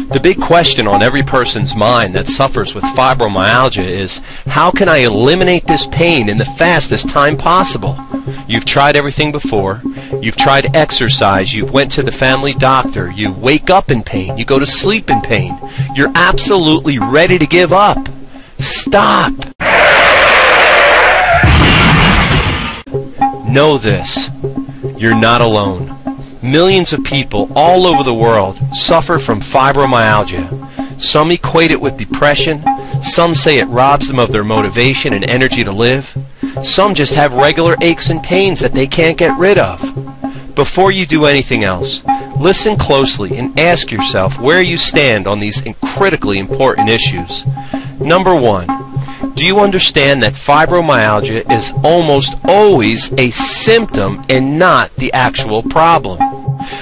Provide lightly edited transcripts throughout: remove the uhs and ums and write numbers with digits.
The big question on every person's mind that suffers with fibromyalgia is, how can I eliminate this pain in the fastest time possible? You've tried everything before. You've tried exercise. You went to the family doctor. You wake up in pain. You go to sleep in pain. You're absolutely ready to give up. Stop. Know this. You're not alone. Millions of people all over the world suffer from fibromyalgia. Some equate it with depression. Some say it robs them of their motivation and energy to live. Some just have regular aches and pains that they can't get rid of. Before you do anything else, listen closely and ask yourself where you stand on these critically important issues. Number one, do you understand that fibromyalgia is almost always a symptom and not the actual problem?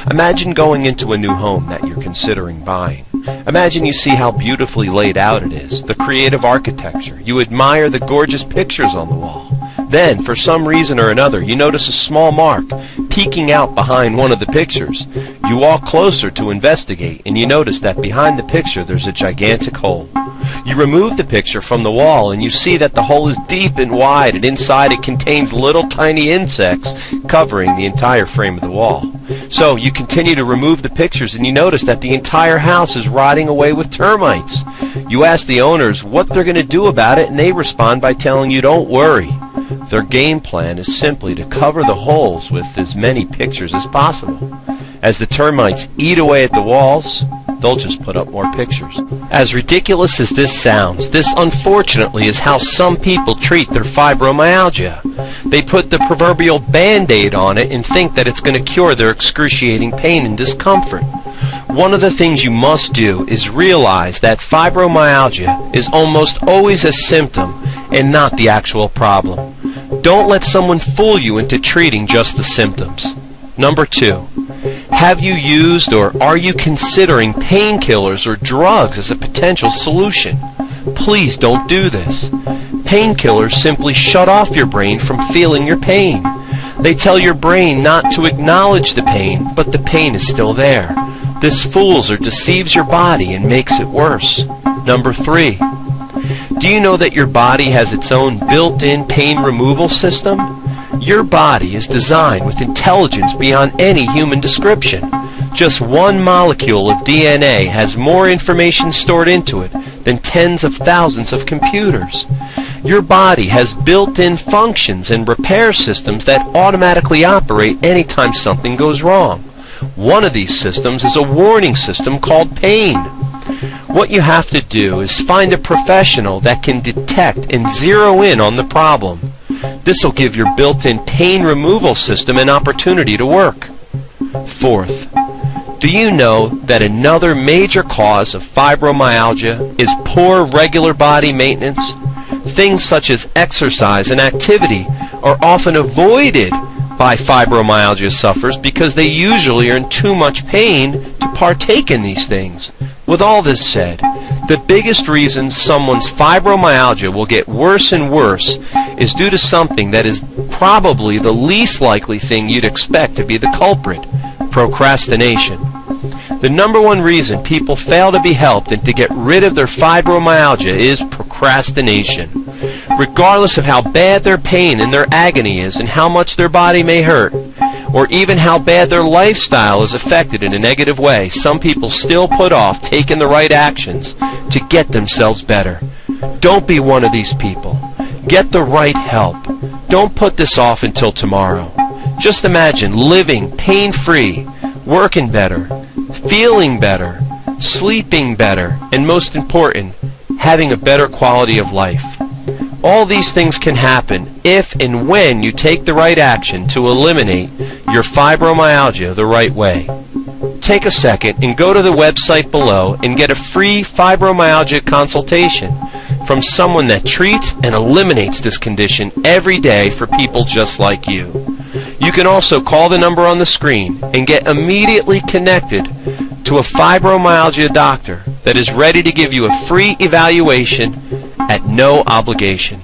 Imagine going into a new home that you're considering buying. Imagine you see how beautifully laid out it is, the creative architecture. You admire the gorgeous pictures on the wall. Then, for some reason or another, you notice a small mark peeking out behind one of the pictures. You walk closer to investigate, and you notice that behind the picture there's a gigantic hole. You remove the picture from the wall, and you see that the hole is deep and wide, and inside it contains little tiny insects covering the entire frame of the wall. So you continue to remove the pictures, and you notice that the entire house is rotting away with termites. You ask the owners what they're going to do about it, and they respond by telling you, don't worry. Their game plan is simply to cover the holes with as many pictures as possible. As the termites eat away at the walls, they'll just put up more pictures. As ridiculous as this sounds, this unfortunately is how some people treat their fibromyalgia. They put the proverbial Band-Aid on it and think that it's going to cure their excruciating pain and discomfort. One of the things you must do is realize that fibromyalgia is almost always a symptom and not the actual problem. Don't let someone fool you into treating just the symptoms. Number two, have you used or are you considering painkillers or drugs as a potential solution? Please don't do this. Painkillers simply shut off your brain from feeling your pain. They tell your brain not to acknowledge the pain, but the pain is still there. This fools or deceives your body and makes it worse. Number three, do you know that your body has its own built-in pain removal system? Your body is designed with intelligence beyond any human description. Just one molecule of DNA has more information stored into it than tens of thousands of computers. Your body has built-in functions and repair systems that automatically operate anytime something goes wrong. One of these systems is a warning system called pain. What you have to do is find a professional that can detect and zero in on the problem. This will give your built-in pain removal system an opportunity to work. Fourth, do you know that another major cause of fibromyalgia is poor regular body maintenance? Things such as exercise and activity are often avoided by fibromyalgia sufferers because they usually are in too much pain to partake in these things. With all this said, the biggest reason someone's fibromyalgia will get worse and worse is due to something that is probably the least likely thing you'd expect to be the culprit: procrastination. The number one reason people fail to be helped and to get rid of their fibromyalgia is procrastination. Regardless of how bad their pain and their agony is and how much their body may hurt, or even how bad their lifestyle is affected in a negative way, some people still put off taking the right actions to get themselves better. Don't be one of these people. Get the right help. Don't put this off until tomorrow. Just imagine living pain-free, working better, feeling better, sleeping better, and most important, having a better quality of life. All these things can happen if and when you take the right action to eliminate your fibromyalgia the right way. Take a second and go to the website below and get a free fibromyalgia consultation from someone that treats and eliminates this condition every day for people just like you. You can also call the number on the screen and get immediately connected to a fibromyalgia doctor that is ready to give you a free evaluation at no obligation.